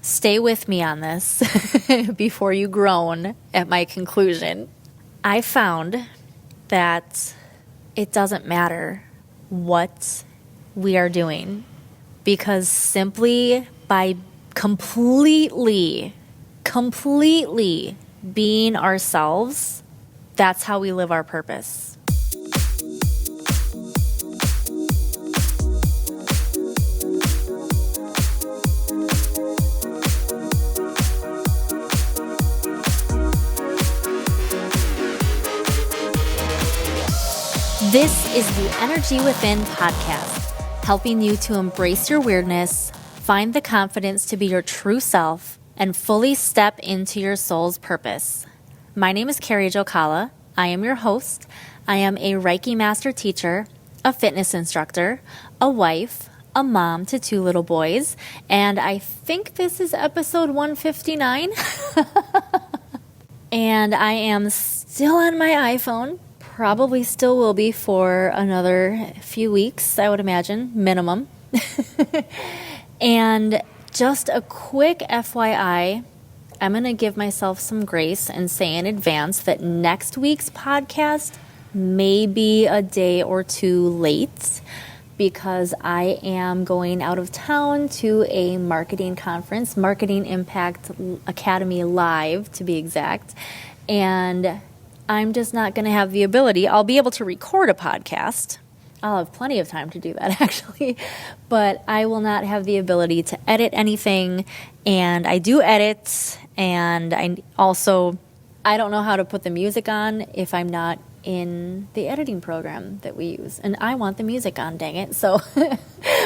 stay with me on this before you groan at my conclusion. I found that it doesn't matter what we are doing, because simply by completely being ourselves, that's how we live our purpose. This is the Energy Within podcast, helping you to embrace your weirdness, find the confidence to be your true self, and fully step into your soul's purpose. My name is Carrie Jokala. I am your host. I am a Reiki master teacher, a fitness instructor, a wife, a mom to 2 little boys, and I think this is episode 159. And I am still on my iPhone. Probably still will be for another few weeks, I would imagine, minimum. And just a quick FYI, I'm going to give myself some grace and say in advance that next week's podcast may be a day or 2 late, because I am going out of town to a marketing conference, Marketing Impact Academy Live to be exact, and I'm just not going to have the ability. I'll be able to record a podcast. I'll have plenty of time to do that, actually. But I will not have the ability to edit anything. And I do edit. And I don't know how to put the music on if I'm not in the editing program that we use. And I want the music on, dang it. So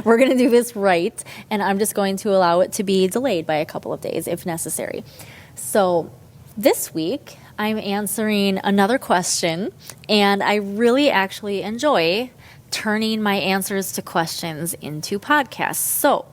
we're going to do this right. And I'm just going to allow it to be delayed by a couple of days if necessary. So this week, I'm answering another question, and I really actually enjoy turning my answers to questions into podcasts. So,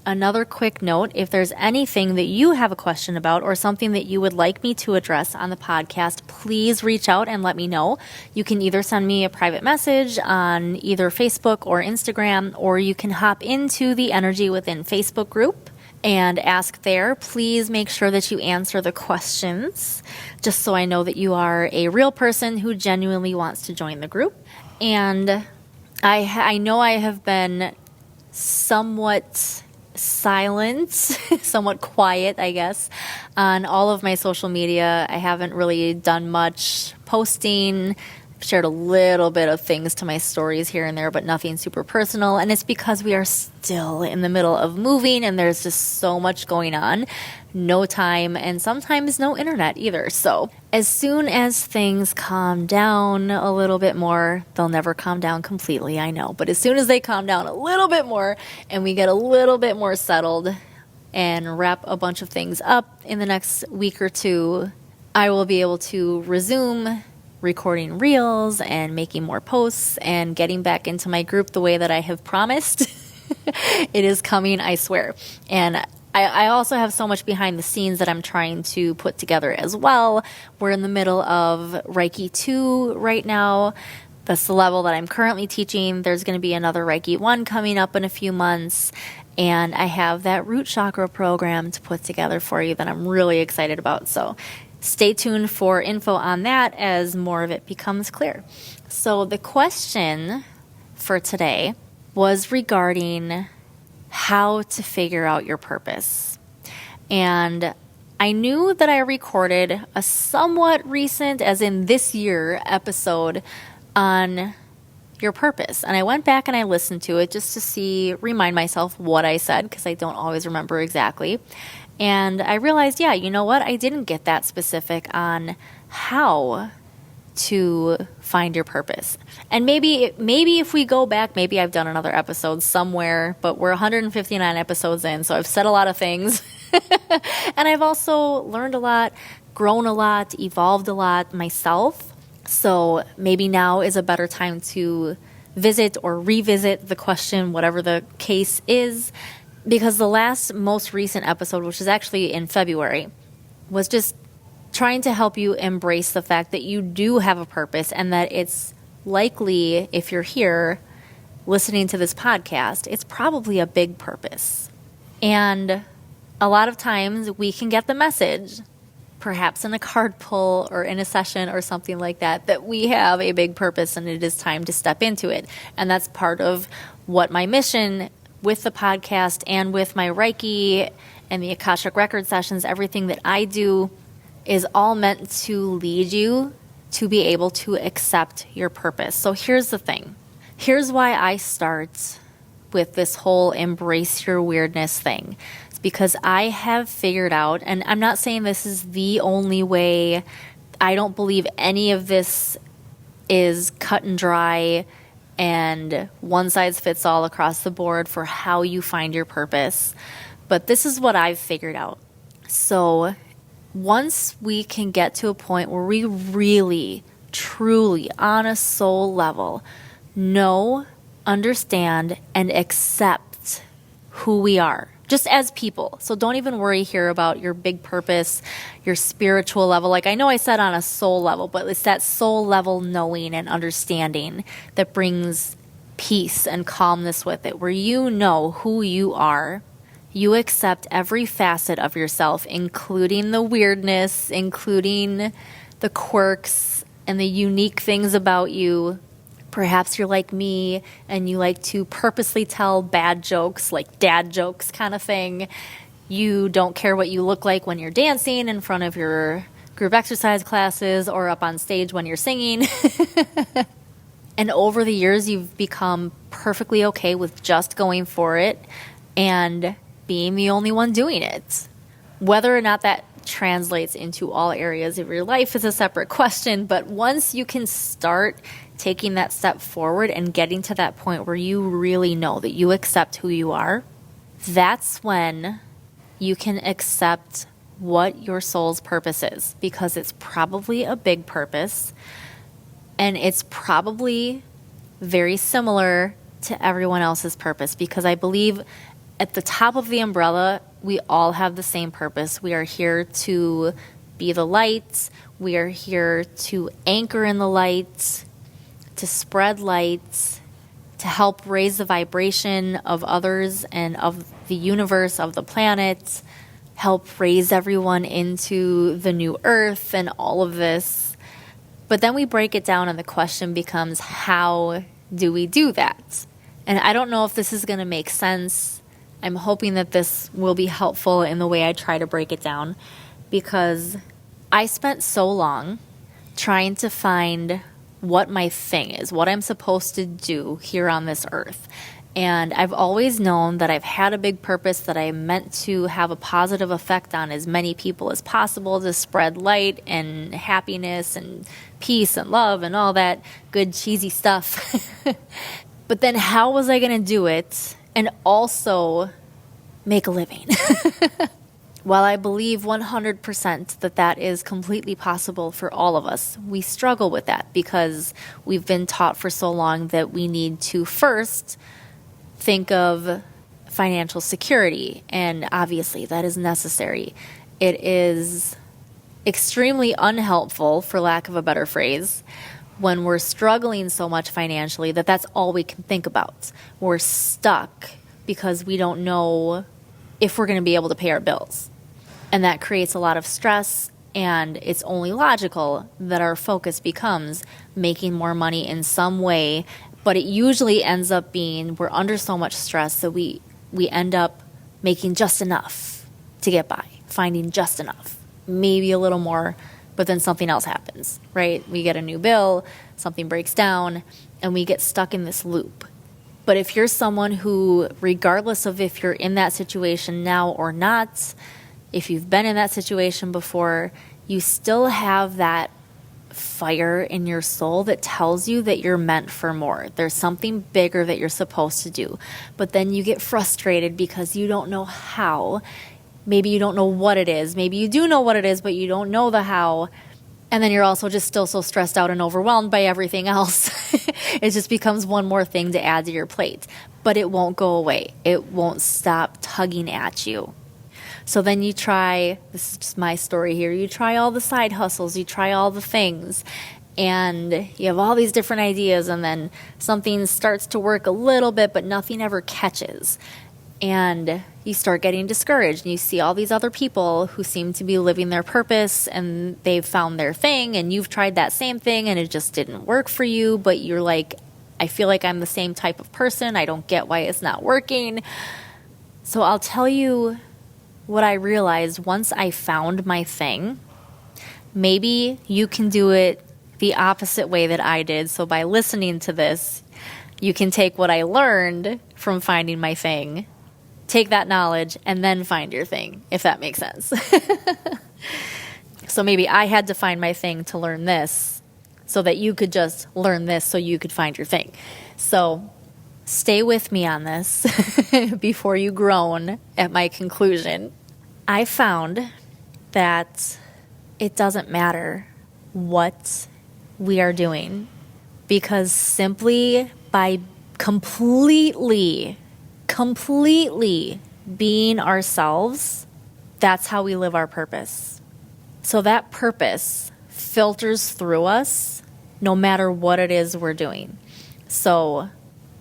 another quick note, if there's anything that you have a question about or something that you would like me to address on the podcast, please reach out and let me know. You can either send me a private message on either Facebook or Instagram, or you can hop into the Energy Within Facebook group and ask there. Please make sure that you answer the questions, just so I know that you are a real person who genuinely wants to join the group. And I know I have been somewhat silent, somewhat quiet, I guess, on all of my social media. I haven't really done much posting. Shared a little bit of things to my stories here and there, but nothing super personal. And it's because we are still in the middle of moving and there's just so much going on. No time, and sometimes no internet either. So as soon as things calm down a little bit more, they'll never calm down completely, I know. But as soon as they calm down a little bit more and we get a little bit more settled and wrap a bunch of things up in the next week or 2, I will be able to resume recording reels and making more posts and getting back into my group the way that I have promised. It is coming, I swear. And I also have so much behind the scenes that I'm trying to put together as well. We're in the middle of Reiki 2 right now. That's the level that I'm currently teaching. There's going to be another Reiki 1 coming up in a few months. And I have that root chakra program to put together for you that I'm really excited about. So stay tuned for info on that as more of it becomes clear. So the question for today was regarding how to figure out your purpose. And I knew that I recorded a somewhat recent, as in this year, episode on your purpose. And I went back and I listened to it just to remind myself what I said, because I don't always remember exactly. And I realized, yeah, you know what? I didn't get that specific on how to find your purpose. And maybe if we go back, maybe I've done another episode somewhere, but we're 159 episodes in, so I've said a lot of things. And I've also learned a lot, grown a lot, evolved a lot myself. So maybe now is a better time to visit or revisit the question, whatever the case is. Because the most recent episode, which is actually in February, was just trying to help you embrace the fact that you do have a purpose, and that it's likely, if you're here listening to this podcast, it's probably a big purpose. And a lot of times we can get the message, perhaps in a card pull or in a session or something like that, that we have a big purpose and it is time to step into it. And that's part of what my mission with the podcast and with my Reiki and the Akashic Records sessions, everything that I do is all meant to lead you to be able to accept your purpose. So here's the thing. Here's why I start with this whole embrace your weirdness thing. It's because I have figured out, and I'm not saying this is the only way. I don't believe any of this is cut and dry and one size fits all across the board for how you find your purpose. But this is what I've figured out. So once we can get to a point where we really, truly, on a soul level, know, understand, and accept who we are, just as people. So don't even worry here about your big purpose, your spiritual level. Like I know I said on a soul level, but it's that soul level knowing and understanding that brings peace and calmness with it, where you know who you are. You accept every facet of yourself, including the weirdness, including the quirks and the unique things about you. Perhaps you're like me and you like to purposely tell bad jokes, like dad jokes kind of thing. You don't care what you look like when you're dancing in front of your group exercise classes or up on stage when you're singing. And over the years, you've become perfectly okay with just going for it and being the only one doing it. Whether or not that translates into all areas of your life is a separate question, but once you can start taking that step forward and getting to that point where you really know that you accept who you are, that's when you can accept what your soul's purpose is, because it's probably a big purpose and it's probably very similar to everyone else's purpose, because I believe at the top of the umbrella, we all have the same purpose. We are here to be the light. We are here to anchor in the light, to spread light, to help raise the vibration of others and of the universe, of the planet, help raise everyone into the new earth and all of this. But then we break it down and the question becomes, how do we do that? And I don't know if this is going to make sense. I'm hoping that this will be helpful in the way I try to break it down, because I spent so long trying to find what my thing is, what I'm supposed to do here on this earth. And I've always known that I've had a big purpose, that I'm meant to have a positive effect on as many people as possible, to spread light and happiness and peace and love and all that good cheesy stuff. But then how was I going to do it and also make a living? While I believe 100% that that is completely possible for all of us, we struggle with that because we've been taught for so long that we need to first think of financial security, and obviously that is necessary. It is extremely unhelpful, for lack of a better phrase, when we're struggling so much financially that that's all we can think about. We're stuck because we don't know if we're going to be able to pay our bills. And that creates a lot of stress, and it's only logical that our focus becomes making more money in some way, but it usually ends up being we're under so much stress that we end up making just enough to get by, finding just enough, maybe a little more, but then something else happens, right? We get a new bill, something breaks down, and we get stuck in this loop. But if you're someone who, regardless of if you're in that situation now or not, if you've been in that situation before, you still have that fire in your soul that tells you that you're meant for more. There's something bigger that you're supposed to do. But then you get frustrated because you don't know how. Maybe you don't know what it is. Maybe you do know what it is, but you don't know the how. And then you're also just still so stressed out and overwhelmed by everything else. It just becomes one more thing to add to your plate. But it won't go away. It won't stop tugging at you. So then you try, this is just my story here, you try all the side hustles, you try all the things, and you have all these different ideas, and then something starts to work a little bit, but nothing ever catches. and you start getting discouraged, and you see all these other people who seem to be living their purpose and they've found their thing, and you've tried that same thing and it just didn't work for you, but you're like, I feel like I'm the same type of person. I don't get why it's not working. So I'll tell you what I realized once I found my thing. Maybe you can do it the opposite way that I did. So by listening to this, you can take what I learned from finding my thing, take that knowledge, and then find your thing, if that makes sense. So maybe I had to find my thing to learn this, so that you could just learn this so you could find your thing. So stay with me on this before you groan at my conclusion. I found that it doesn't matter what we are doing, because simply by completely being ourselves, that's how we live our purpose. So that purpose filters through us no matter what it is we're doing. So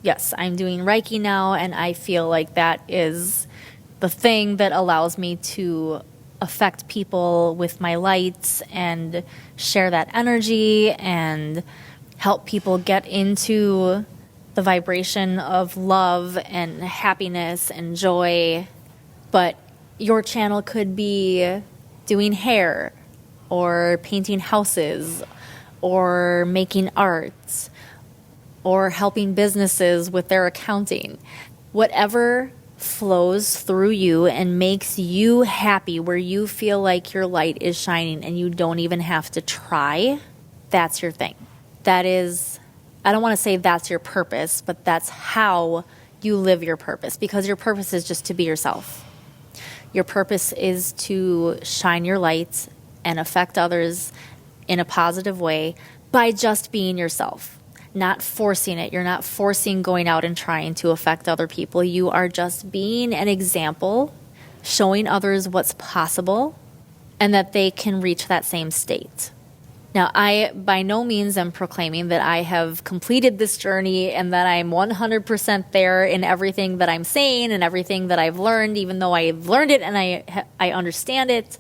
yes, I'm doing Reiki now, and I feel like that is the thing that allows me to affect people with my light and share that energy and help people get into the vibration of love and happiness and joy. But your channel could be doing hair or painting houses or making art or helping businesses with their accounting. Whatever flows through you and makes you happy, where you feel like your light is shining and you don't even have to try, that's your thing. That is, I don't want to say that's your purpose, but that's how you live your purpose, because your purpose is just to be yourself. Your purpose is to shine your light and affect others in a positive way by just being yourself, not forcing it. You're not forcing going out and trying to affect other people. You are just being an example, showing others what's possible and that they can reach that same state. Now, I by no means am proclaiming that I have completed this journey and that I'm 100% there in everything that I'm saying and everything that I've learned. Even though I've learned it and I understand it,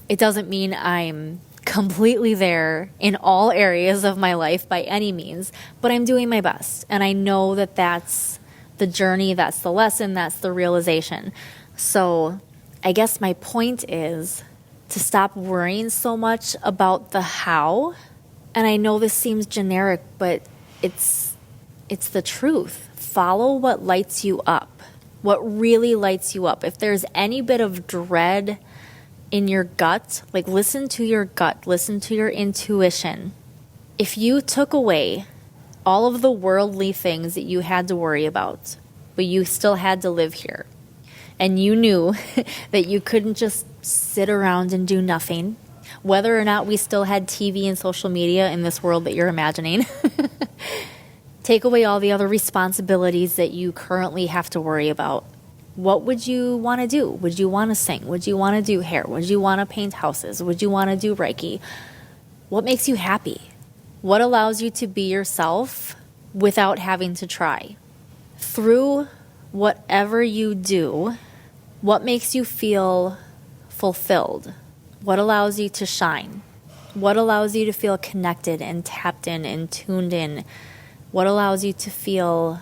it doesn't mean I'm completely there in all areas of my life by any means, but I'm doing my best. And I know that that's the journey, that's the lesson, that's the realization. So I guess my point is to stop worrying so much about the how. And I know this seems generic, but it's the truth. Follow what lights you up, what really lights you up. If there's any bit of dread in your gut, like listen to your gut, listen to your intuition. If you took away all of the worldly things that you had to worry about, but you still had to live here, and you knew that you couldn't just sit around and do nothing, whether or not we still had TV and social media in this world that you're imagining, take away all the other responsibilities that you currently have to worry about. What would you want to do? Would you want to sing? Would you want to do hair? Would you want to paint houses? Would you want to do Reiki? What makes you happy? What allows you to be yourself without having to try? Through whatever you do, what makes you feel fulfilled? What allows you to shine? What allows you to feel connected and tapped in and tuned in? What allows you to feel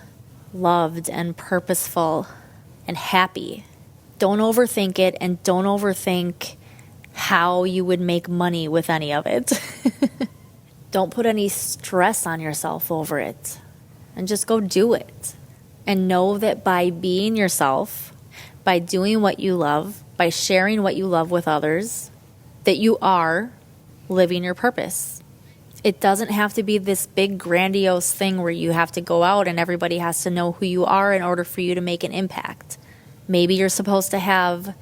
loved and purposeful and happy? Don't overthink it, and don't overthink how you would make money with any of it. Don't put any stress on yourself over it, and just go do it. And know that by being yourself, by doing what you love, by sharing what you love with others, that you are living your purpose. It doesn't have to be this big grandiose thing where you have to go out and everybody has to know who you are in order for you to make an impact. Maybe you're supposed to have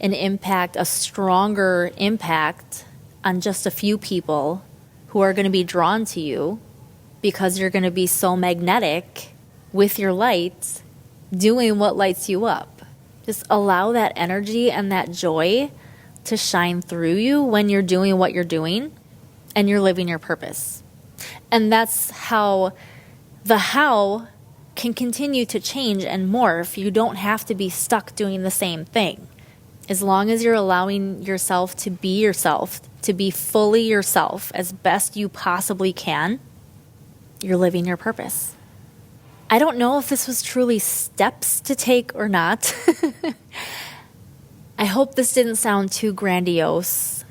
an impact, a stronger impact on just a few people who are going to be drawn to you because you're going to be so magnetic with your light, doing what lights you up. Just allow that energy and that joy to shine through you when you're doing what you're doing and you're living your purpose. And that's how the how can continue to change and morph. You don't have to be stuck doing the same thing. As long as you're allowing yourself, to be fully yourself as best you possibly can, you're living your purpose. I don't know if this was truly steps to take or not. I hope this didn't sound too grandiose.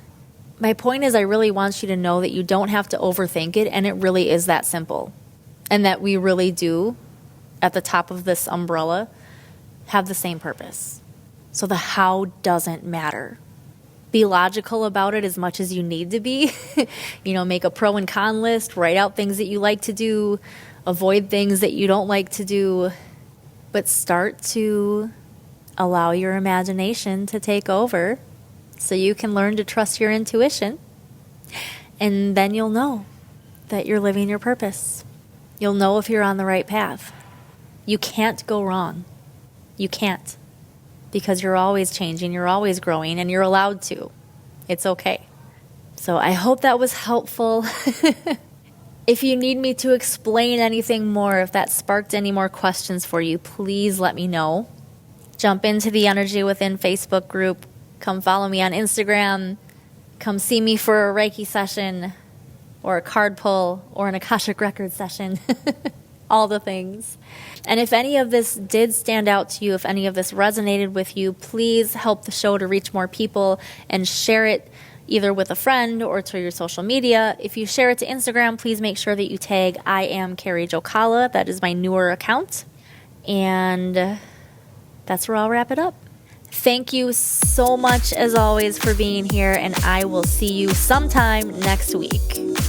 My point is, I really want you to know that you don't have to overthink it, and it really is that simple. And that we really do, at the top of this umbrella, have the same purpose. So the how doesn't matter. Be logical about it as much as you need to be. Make a pro and con list, write out things that you like to do, avoid things that you don't like to do, but start to allow your imagination to take over so you can learn to trust your intuition. And then you'll know that you're living your purpose. You'll know if you're on the right path. You can't go wrong. You can't. Because you're always changing, you're always growing, and you're allowed to. It's okay. So I hope that was helpful. If you need me to explain anything more, if that sparked any more questions for you, please let me know. Jump into the Energy Within Facebook group. Come follow me on Instagram. Come see me for a Reiki session or a card pull or an Akashic Records session. All the things. And if any of this did stand out to you, if any of this resonated with you, please help the show to reach more people and share it either with a friend or to your social media. If you share it to Instagram, please make sure that you tag I am Carrie Jokala. That is my newer account. And that's where I'll wrap it up. Thank you so much, as always, for being here, and I will see you sometime next week.